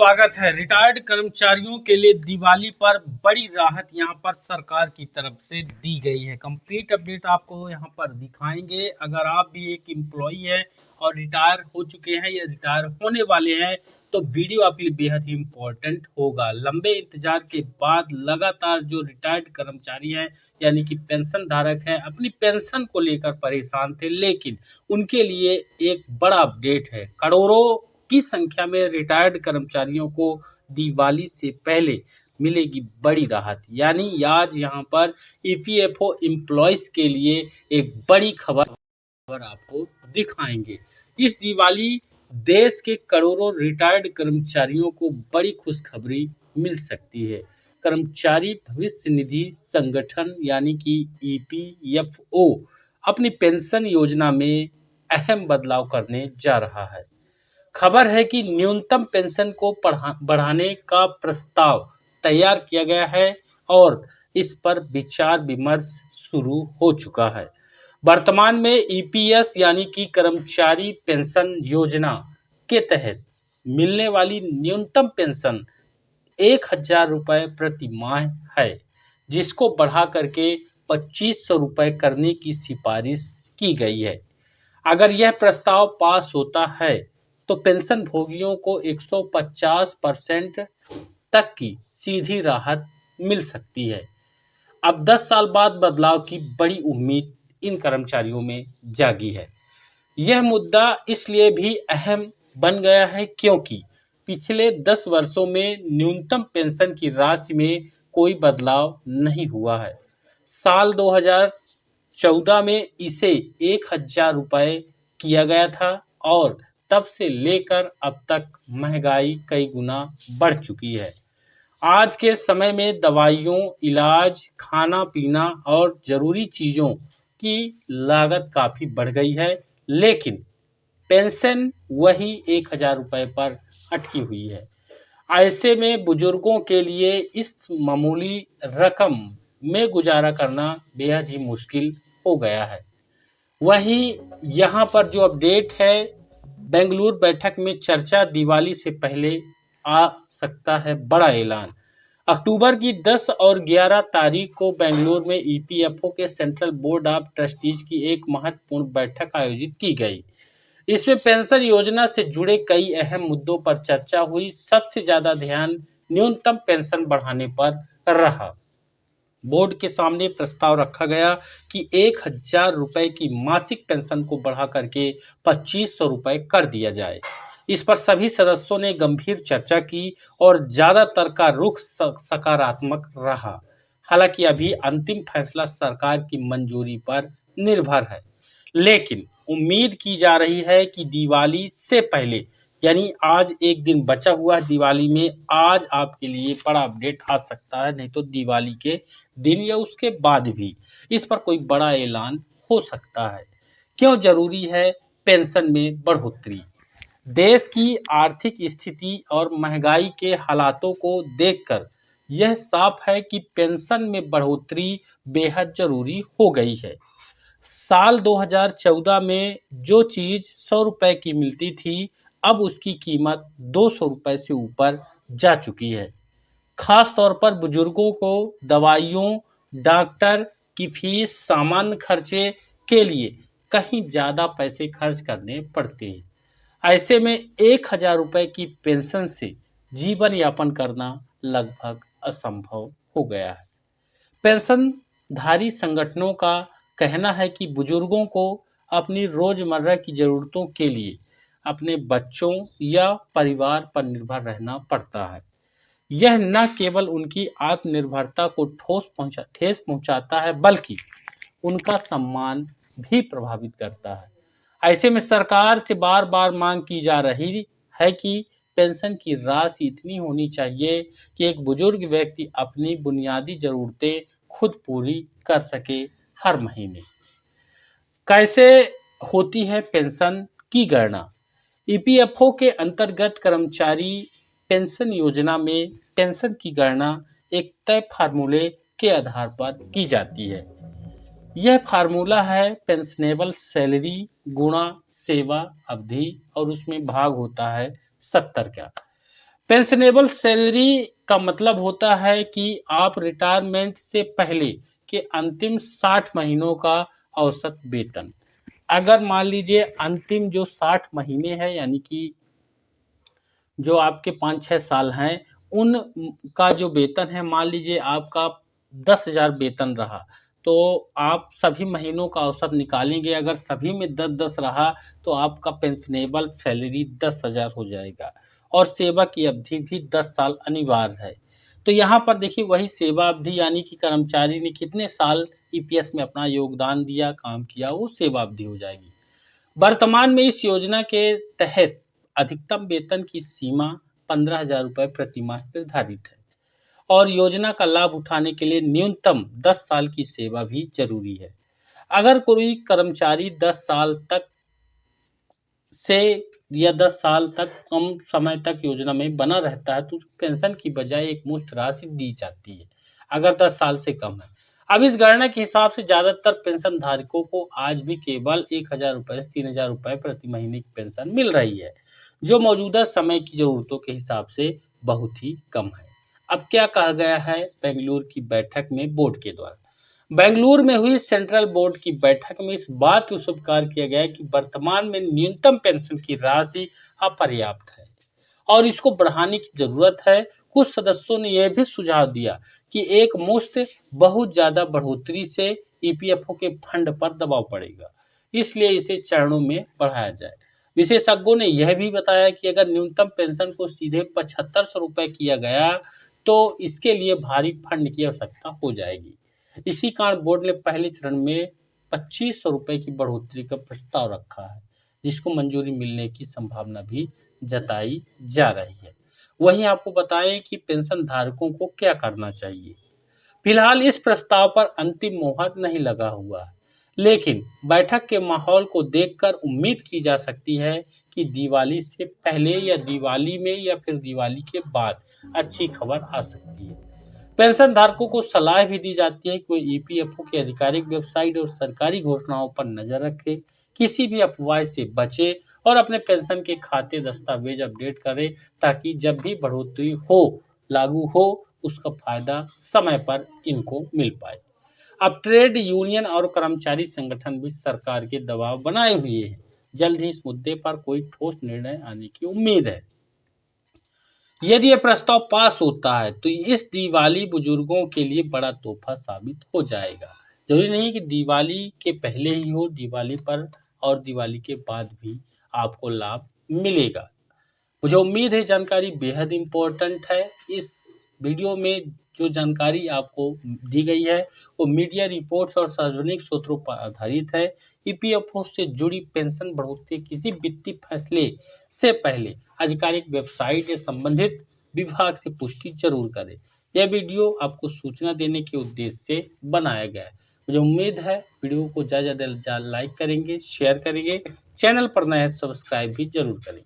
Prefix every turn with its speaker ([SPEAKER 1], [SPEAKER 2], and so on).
[SPEAKER 1] स्वागत है। रिटायर्ड कर्मचारियों के लिए दिवाली पर बड़ी राहत यहां पर सरकार की तरफ से दी गई है। कंप्लीट अपडेट आपको यहां पर दिखाएंगे। अगर आप भी एक एम्प्लॉय है और रिटायर हो चुके हैं या रिटायर होने वाले हैं तो वीडियो आपके लिए बेहद ही इम्पोर्टेंट होगा। लंबे इंतजार के बाद लगातार जो रिटायर्ड कर्मचारी हैं यानी कि पेंशन धारक हैं अपनी पेंशन को लेकर परेशान थे, लेकिन उनके लिए एक बड़ा अपडेट है। करोड़ों की संख्या में रिटायर्ड कर्मचारियों को दिवाली से पहले मिलेगी बड़ी राहत। यानी आज यहां पर ईपीएफओ एम्प्लॉयज के लिए एक बड़ी खबर आपको दिखाएंगे। इस दिवाली देश के करोड़ों रिटायर्ड कर्मचारियों को बड़ी खुशखबरी मिल सकती है। कर्मचारी भविष्य निधि संगठन यानी कि ईपीएफओ अपनी पेंशन योजना में अहम बदलाव करने जा रहा है। खबर है कि न्यूनतम पेंशन को बढ़ाने का प्रस्ताव तैयार किया गया है और इस पर विचार विमर्श शुरू हो चुका है। वर्तमान में ईपीएस यानी कि कर्मचारी पेंशन योजना के तहत मिलने वाली न्यूनतम पेंशन 1,000 रुपये प्रति माह है, जिसको बढ़ा करके 2,500 रुपये करने की सिफारिश की गई है। अगर यह प्रस्ताव पास होता है तो पेंशन भोगियों को 150% तक की सीधी राहत मिल सकती है। अब 10 साल बाद बदलाव की बड़ी उम्मीद इन कर्मचारियों में जागी है। यह मुद्दा इसलिए भी अहम बन गया है क्योंकि पिछले 10 वर्षों में न्यूनतम पेंशन की राशि में कोई बदलाव नहीं हुआ है। साल 2014 में इसे 1,000 रुपये किया गया था और तब से लेकर अब तक महंगाई कई गुना बढ़ चुकी है। आज के समय में दवाइयों, इलाज, खाना पीना और जरूरी चीज़ों की लागत काफ़ी बढ़ गई है, लेकिन पेंशन वही 1,000 रुपये पर अटकी हुई है। ऐसे में बुजुर्गों के लिए इस मामूली रकम में गुजारा करना बेहद ही मुश्किल हो गया है। वहीं यहाँ पर जो अपडेट है, बेंगलुरु बैठक में चर्चा, दिवाली से पहले आ सकता है बड़ा ऐलान। अक्टूबर की 10 और 11 तारीख को बेंगलुरु में ईपीएफओ के सेंट्रल बोर्ड ऑफ ट्रस्टीज की एक महत्वपूर्ण बैठक आयोजित की गई। इसमें पेंशन योजना से जुड़े कई अहम मुद्दों पर चर्चा हुई। सबसे ज्यादा ध्यान न्यूनतम पेंशन बढ़ाने पर रहा। बोर्ड के सामने प्रस्ताव रखा गया कि 1,000 रुपये की मासिक पेंशन को बढ़ा करके 2,500 रुपये कर दिया जाए। इस पर सभी सदस्यों ने गंभीर चर्चा की और ज्यादातर का रुख सकारात्मक रहा। हालांकि अभी अंतिम फैसला सरकार की मंजूरी पर निर्भर है, लेकिन उम्मीद की जा रही है कि दिवाली से पहले यानी आज एक दिन बचा हुआ है दिवाली में, आज आपके लिए बड़ा अपडेट आ सकता है, नहीं तो दिवाली के दिन या उसके बाद भी इस पर कोई बड़ा ऐलान हो सकता है। क्यों जरूरी है पेंशन में बढ़ोतरी? देश की आर्थिक स्थिति और महंगाई के हालातों को देखकर यह साफ है कि पेंशन में बढ़ोतरी बेहद जरूरी हो गई है। साल 2014 में जो चीज 100 रुपए की मिलती थी, अब उसकी कीमत 200 रुपए से ऊपर जा चुकी है। खास तौर पर बुजुर्गों को दवाइयों, डॉक्टर की फीस, सामान्य खर्चे के लिए कहीं ज़्यादा पैसे खर्च करने पड़ते हैं। ऐसे में 1,000 रुपये की पेंशन से जीवन यापन करना लगभग असंभव हो गया है। पेंशनधारी संगठनों का कहना है कि बुजुर्गों को अपनी रोजमर्रा की जरूरतों के लिए अपने बच्चों या परिवार पर निर्भर रहना पड़ता है। यह न केवल उनकी आत्मनिर्भरता को ठेस पहुंचाता है, बल्कि उनका सम्मान भी प्रभावित करता है। ऐसे में सरकार से बार बार मांग की जा रही है कि पेंशन की राशि इतनी होनी चाहिए कि एक बुजुर्ग व्यक्ति अपनी बुनियादी जरूरतें खुद पूरी कर सके हर महीने। कैसे होती है पेंशन की गणना? ईपीएफओ के अंतर्गत कर्मचारी पेंशन योजना में पेंशन की गणना एक तय फार्मूले के आधार पर की जाती है। यह फार्मूला है पेंशनेबल सैलरी गुणा सेवा अवधि और उसमें भाग होता है 70 का। पेंशनेबल सैलरी का मतलब होता है कि आप रिटायरमेंट से पहले के अंतिम 60 महीनों का औसत वेतन। अगर मान लीजिए अंतिम जो 60 महीने हैं, यानी कि जो आपके 5-6 साल हैं, उन का जो वेतन है, मान लीजिए आपका 10,000 वेतन रहा, तो आप सभी महीनों का औसत निकालेंगे, अगर सभी में 10-10 रहा, तो आपका पेंशनेबल सैलरी 10,000 हो जाएगा और सेवा की अवधि भी 10 साल अनिवार्य है। तो यहाँ पर देखिए वही सेवा अवधि, यानी कि कर्मचारी ने कितने साल ईपीएस में अपना योगदान दिया, काम किया, वो सेवा अवधि हो जाएगी। वर्तमान में इस योजना के तहत अधिकतम वेतन की सीमा 15,000 रुपये प्रति माह निर्धारित है और योजना का लाभ उठाने के लिए न्यूनतम 10 साल की सेवा भी जरूरी है। अगर कोई कर्मचारी 10 साल तक से या 10 साल तक कम समय तक योजना में बना रहता है, तो पेंशन की बजाय एक मुश्त राशि दी जाती है, अगर 10 साल से कम है। अब इस गणना के हिसाब से ज़्यादातर पेंशन धारकों को आज भी केवल 1,000 रुपये से 3,000 रुपये प्रति महीने की पेंशन मिल रही है, जो मौजूदा समय की ज़रूरतों के हिसाब से बहुत ही कम है। अब क्या कहा गया है बेंगलुरु की बैठक में बोर्ड के द्वारा? बेंगलुरु में हुई सेंट्रल बोर्ड की बैठक में इस बात को स्वीकार किया गया कि वर्तमान में न्यूनतम पेंशन की राशि अपर्याप्त है और इसको बढ़ाने की जरूरत है। कुछ सदस्यों ने यह भी सुझाव दिया कि एक मुश्त बहुत ज़्यादा बढ़ोतरी से ईपीएफओ के फंड पर दबाव पड़ेगा, इसलिए इसे चरणों में बढ़ाया जाए। विशेषज्ञों ने यह भी बताया कि अगर न्यूनतम पेंशन को सीधे 7,500 रुपये किया गया, तो इसके लिए भारी फंड की आवश्यकता हो जाएगी। इसी कारण बोर्ड ने पहले चरण में 2,500 रुपये की बढ़ोतरी का प्रस्ताव रखा है, जिसको मंजूरी मिलने की संभावना भी जताई जा रही है। वहीं आपको बताएं कि पेंशन धारकों को क्या करना चाहिए। फिलहाल इस प्रस्ताव पर अंतिम मोहर नहीं लगा हुआ है, लेकिन बैठक के माहौल को देखकर उम्मीद की जा सकती है कि दिवाली से पहले या दिवाली में या फिर दिवाली के बाद अच्छी खबर आ सकती है। पेंशन धारकों को सलाह भी दी जाती है कि वो ईपीएफओ की आधिकारिक वेबसाइट और सरकारी घोषणाओं पर नजर रखें, किसी भी अफवाह से बचे और अपने पेंशन के खाते दस्तावेज अपडेट करें, ताकि जब भी बढ़ोतरी हो, लागू हो, उसका फायदा समय पर इनको मिल पाए। अब ट्रेड यूनियन और कर्मचारी संगठन भी सरकार के दबाव बनाए हुए हैं। जल्द ही इस मुद्दे पर कोई ठोस निर्णय आने की उम्मीद है। यदि यह प्रस्ताव पास होता है, तो इस दिवाली बुजुर्गों के लिए बड़ा तोहफा साबित हो जाएगा। जरूरी नहीं कि दिवाली के पहले ही हो, दिवाली पर और दिवाली के बाद भी आपको लाभ मिलेगा। मुझे उम्मीद है जानकारी बेहद इम्पोर्टेंट है। इस वीडियो में जो जानकारी आपको दी गई है, वो मीडिया रिपोर्ट्स और सार्वजनिक स्रोतों पर आधारित है। ईपीएफओ से जुड़ी पेंशन बढ़ोतरी किसी वित्तीय फैसले से पहले आधिकारिक वेबसाइट या संबंधित विभाग से पुष्टि जरूर करें। यह वीडियो आपको सूचना देने के उद्देश्य से बनाया गया है। मुझे उम्मीद है वीडियो को ज़्यादा से ज़्यादा लाइक करेंगे, शेयर करेंगे, चैनल पर नए सब्सक्राइब भी जरूर करें।